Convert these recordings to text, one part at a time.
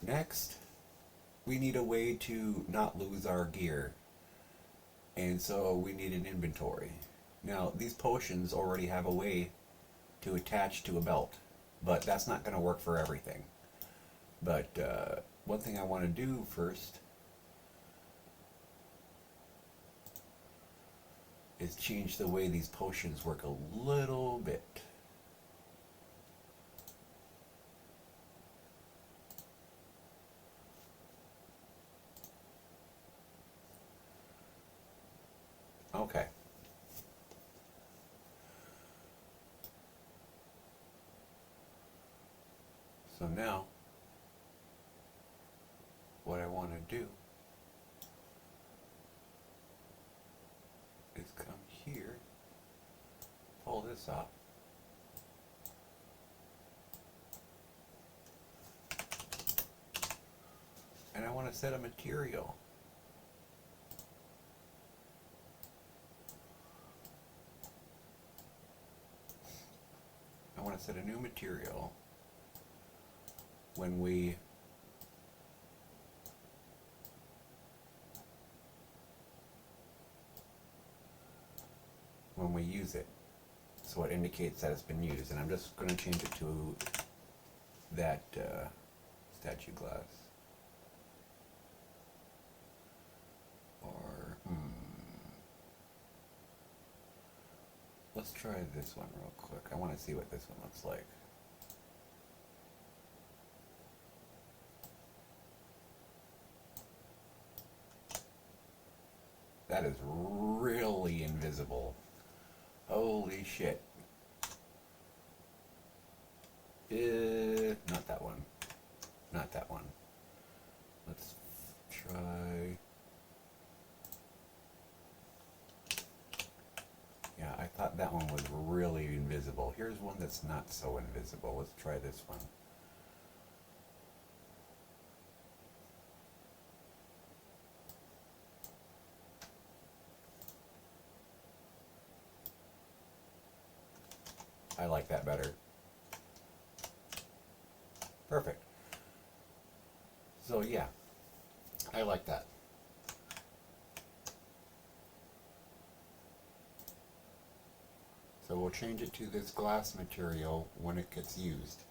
Next, we need a way to not lose our gear. And so we need an inventory. Now, these potions already have a way to attach to a belt, but that's not going to work for everything. But one thing I want to do first is change the way these potions work a little bit. Okay. So now, what I want to do is come here, pull this off, and I want to set a material. I want to set a new material when we use it, so it indicates that it's been used. And I'm just going to change it to that statue glass, or let's try this one real quick. I want to see what this one looks like. That is really invisible. Holy shit. Not that one. Not that one. Let's try. Yeah, I thought that one was really invisible. Here's one that's not so invisible. Let's try this one. I like that better. Perfect. So yeah, I like that. So we'll change it to this glass material when it gets used,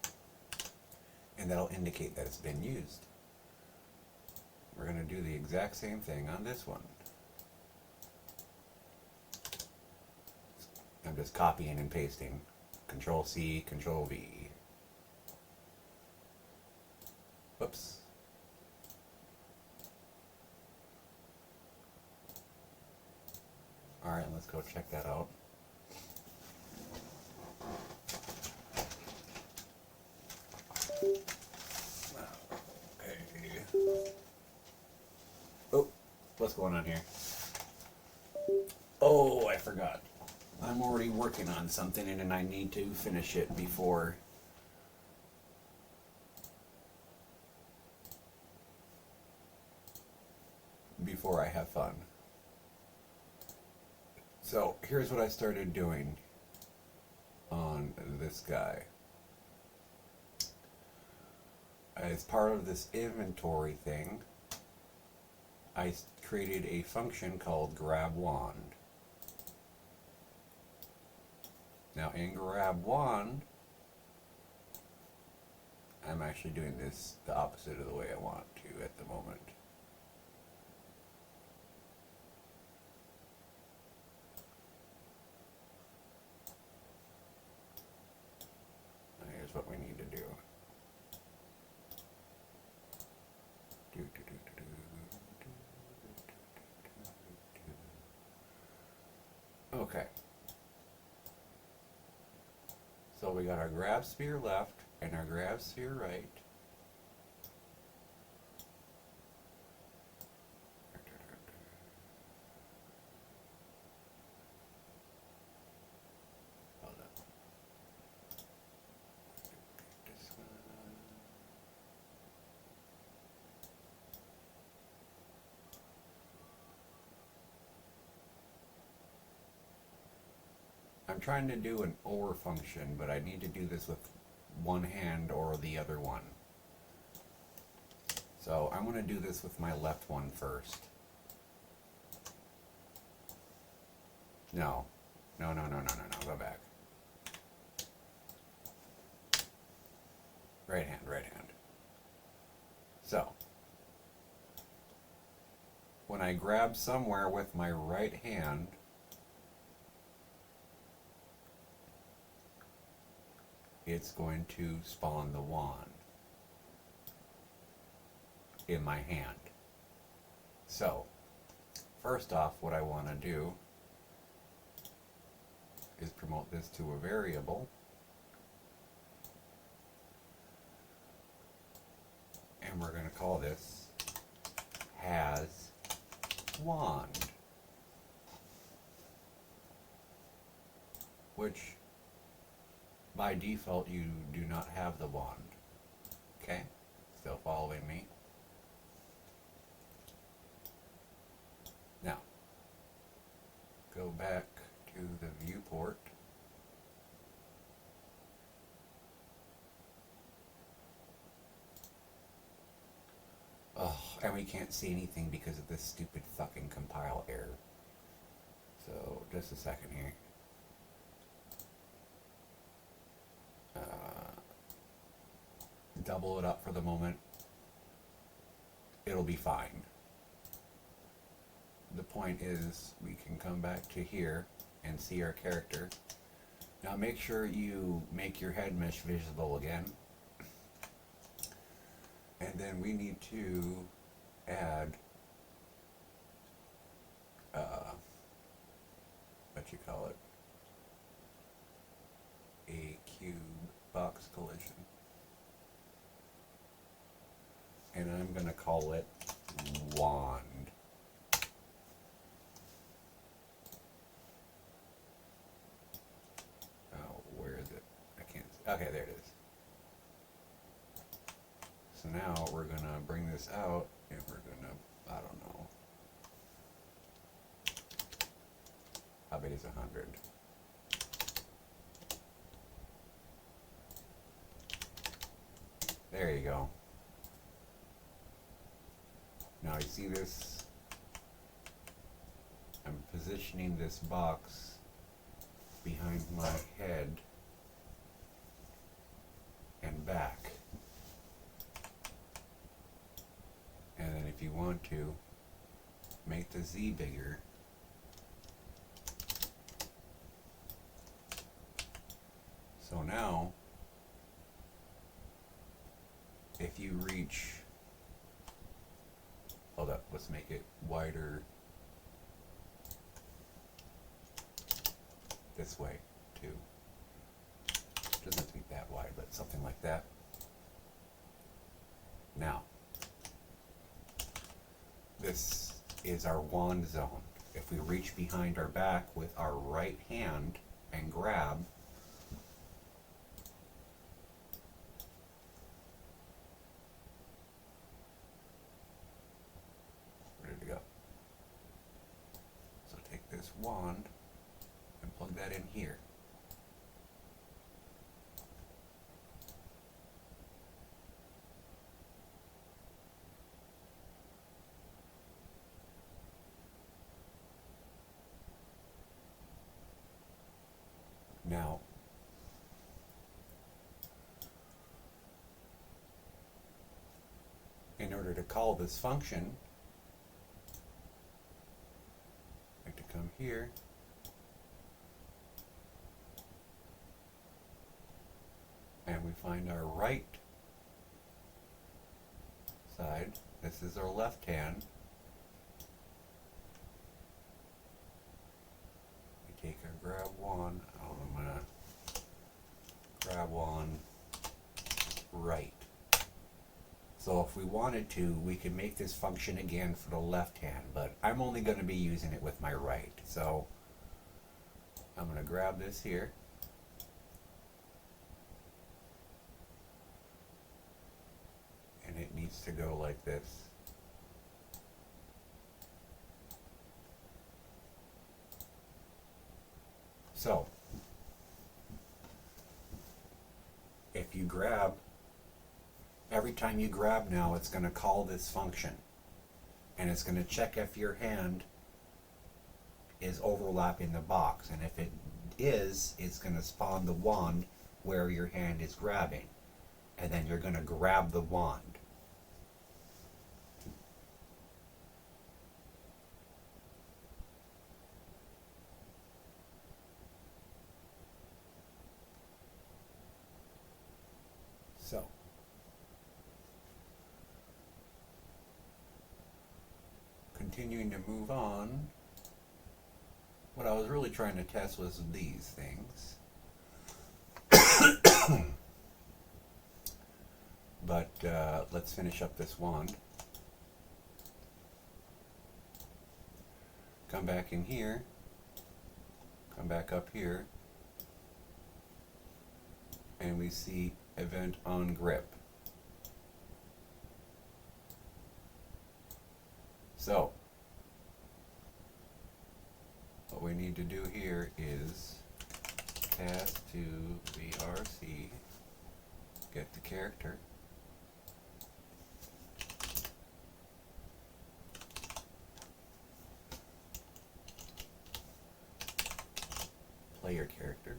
and that'll indicate that it's been used. We're going to do the exact same thing on this one. I'm just copying and pasting. Control C, Control V. Whoops. Alright, let's go check that out. Okay. Oh, what's going on here? Oh, I forgot. I'm already working on something and I need to finish it before I have fun. So here's what I started doing on this guy. As part of this inventory thing, I created a function called grab wand. Now in grab wand, I'm actually doing this the opposite of the way I want to at the moment. Now here's what we need to do. Okay. So we got our grab sphere left and our grab sphere right. I'm trying to do an OR function, but I need to do this with one hand or the other one. So I'm going to do this with my left one first. No. No, go back. Right hand. So, when I grab somewhere with my right hand, it's going to spawn the wand in my hand. So, first off, what I want to do is promote this to a variable, and we're going to call this has wand, which by default you do not have the wand. Okay, still following me? Now, go back to the viewport. Oh, and we can't see anything because of this stupid fucking compile error. So, just a second here. Double it up for the moment. It'll be fine. The point is, we can come back to here and see our character. Now make sure you make your head mesh visible again. And then we need to add a cube box collision. And I'm going to call it wand. Oh, where is it? I can't see. Okay, there it is. So now we're going to bring this out and we're going to, I don't know. How big is 100? There you go. Now you see this? I'm positioning this box behind my head and back. And then if you want to, make the Z bigger. So now, if you reach, hold up, let's make it wider this way too. Doesn't have to be that wide, but something like that. Now, this is our wand zone. If we reach behind our back with our right hand and grab, this wand and plug that in here. Now, in order to call this function, come here and we find our right side. This is our left hand. We take our grab wand. Oh, I'm gonna grab wand right. So if we wanted to, we could make this function again for the left hand, but I'm only going to be using it with my right. So I'm going to grab this here. And it needs to go like this. So if you grab every time you grab now, it's going to call this function. And it's going to check if your hand is overlapping the box. And if it is, it's going to spawn the wand where your hand is grabbing. And then you're going to grab the wand. So, continuing to move on, what I was really trying to test was these things. But let's finish up this wand. Come back in here. Come back up here. And we see event on grip. So, what we need to do here is task to VRC, get the character, player character,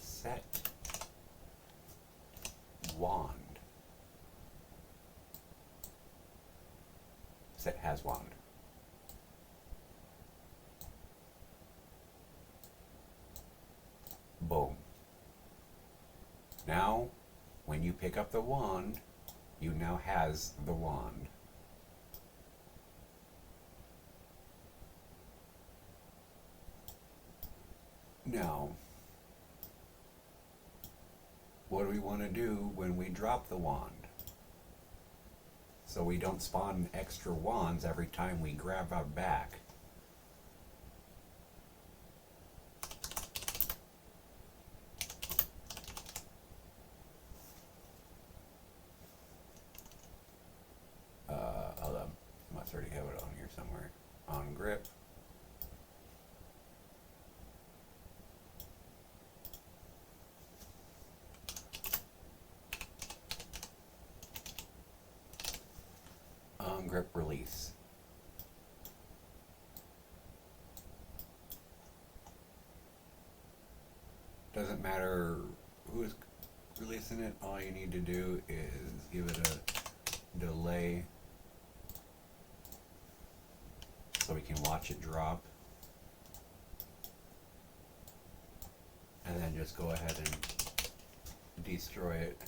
set wand, set has wand. Boom. Now, when you pick up the wand, you now has the wand. Now, what do we want to do when we drop the wand? So we don't spawn extra wands every time we grab our back. Hold on. I must already have it on here somewhere. On grip. On grip release. Doesn't matter who's releasing it, all you need to do is give it a delay so we can watch it drop, and then just go ahead and destroy it.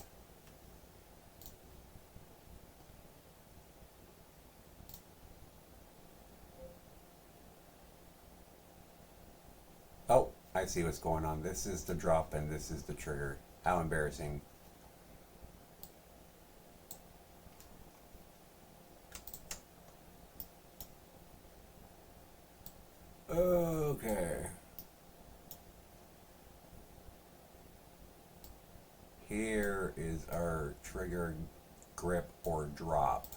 Oh, I see what's going on. This is the drop and this is the trigger. How embarrassing. Okay. Here is our trigger, grip, or drop.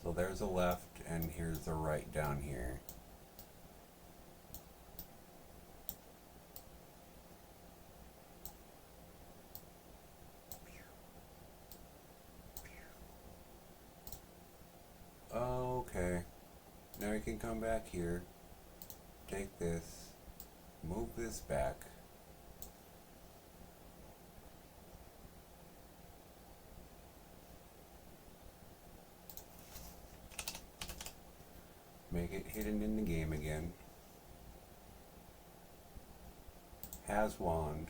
So there's the left and here's the right down here. Okay, now we can come back here, take this, move this back, make it hidden in the game again, has wand,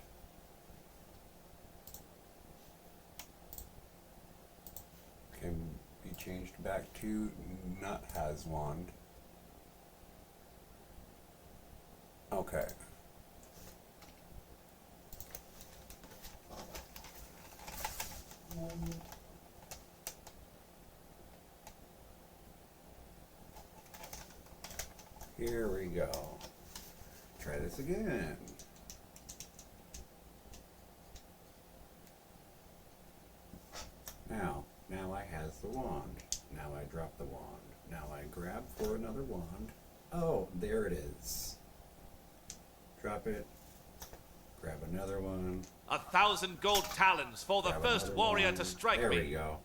can be changed back to not has wand. Okay. Here we go. Try this again. I has the wand. Now I drop the wand. Now I grab for another wand. Oh, there it is. Drop it. Grab another one. 1,000 gold talons for the Grab first another warrior one. to strike there me. There we go.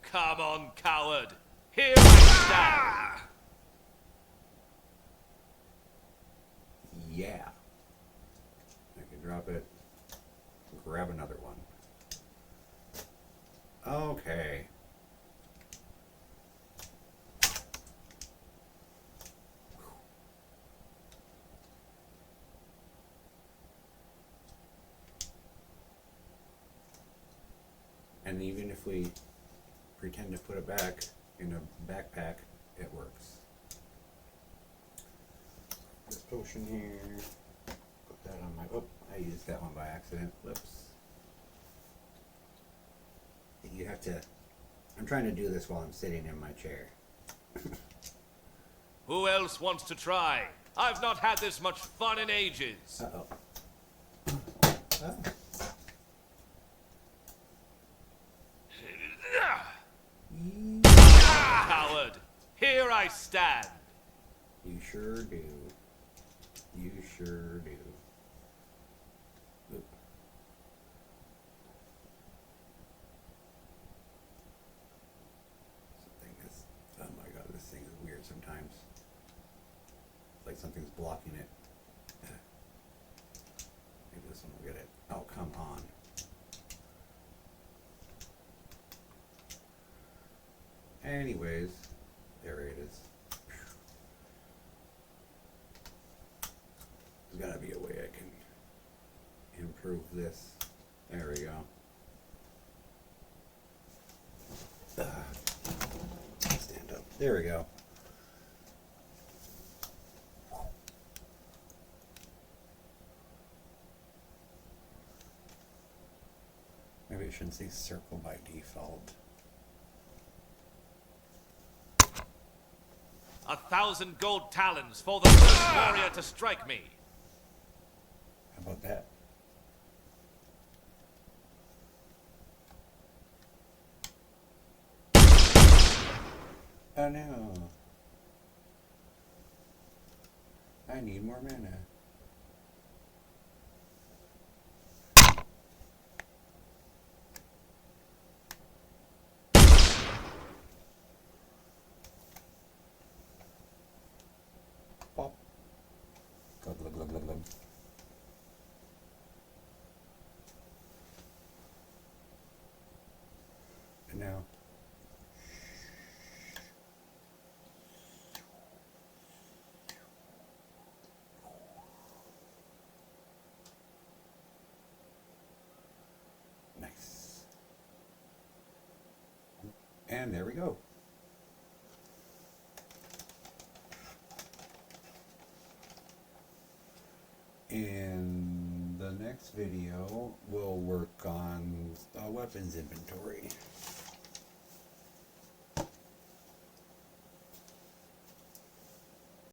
Come on, coward. Here I stand. Yeah. I can drop it. Grab another one. Okay. And even if we pretend to put it back in a backpack, it works. This potion here. Put that on my. Oh, I used that one by accident. Whoops. You have to. I'm trying to do this while I'm sitting in my chair. Who else wants to try? I've not had this much fun in ages. Uh-oh. Oh. Coward, here I stand. You sure do. You sure do. Oop. Oh my god, this thing is weird sometimes. It's like something's blocking it. Maybe this one will get it. Oh, come on. Anyways, there it is. There's gotta be a way I can improve this. There we go. Stand up. There we go. Maybe it shouldn't say circle by default. 1,000 gold talons for the first warrior to strike me. How about that? Oh no. I need more mana. Pop. Glug, glug, glug, glug, glug. And now. Nice. And there we go. In the next video, we'll work on weapons inventory.